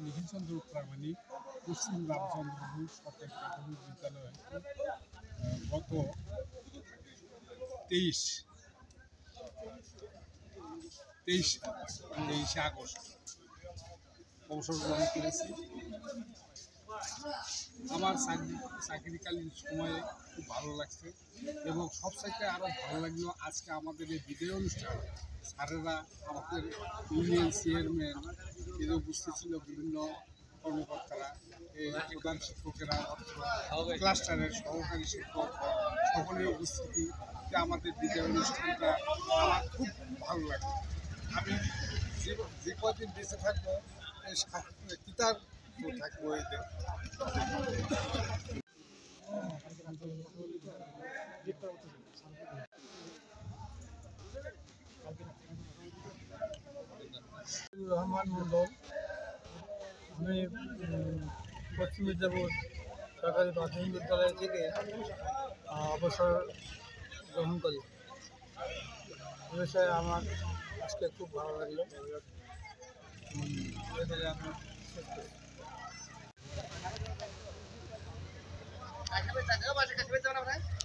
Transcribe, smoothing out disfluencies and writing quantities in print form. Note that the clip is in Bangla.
নিখিলচন্দ্র প্রামাণিক পশ্চিম রামচন্দ্রপুর সরকারি প্রাথমিক বিদ্যালয়ে গত 23শে আগস্ট অবসর গ্রহণ করেছি। আমার চাকরিকালীন সময়ে খুব ভালো লাগছে এবং সবচাইতে আরও ভালো লাগলো আজকে আমাদের এই বিদায় অনুষ্ঠান। স্যারেরা আমাদের ইউনিয়ন চেয়ারম্যান এর উপস্থিত ছিল, বিভিন্ন কর্মকর্তারা, প্রধান শিক্ষকেরা, ক্লাস্টারের সহকারী শিক্ষক, সকলের উপস্থিতিতে আমাদের বিদায় অনুষ্ঠানটা আমার খুব ভালো লাগে। আমি যে কদিন বেঁচে থাকবো কিতাব থাকবো এতে। রহমান মন্ডল, আমি পশ্চিম মিদনাপুর সরকারি প্রাথমিক বিদ্যালয় থেকে অবসর গ্রহণ করি। এ বিষয়ে আমার আজকে খুব ভালো লাগলো। আমি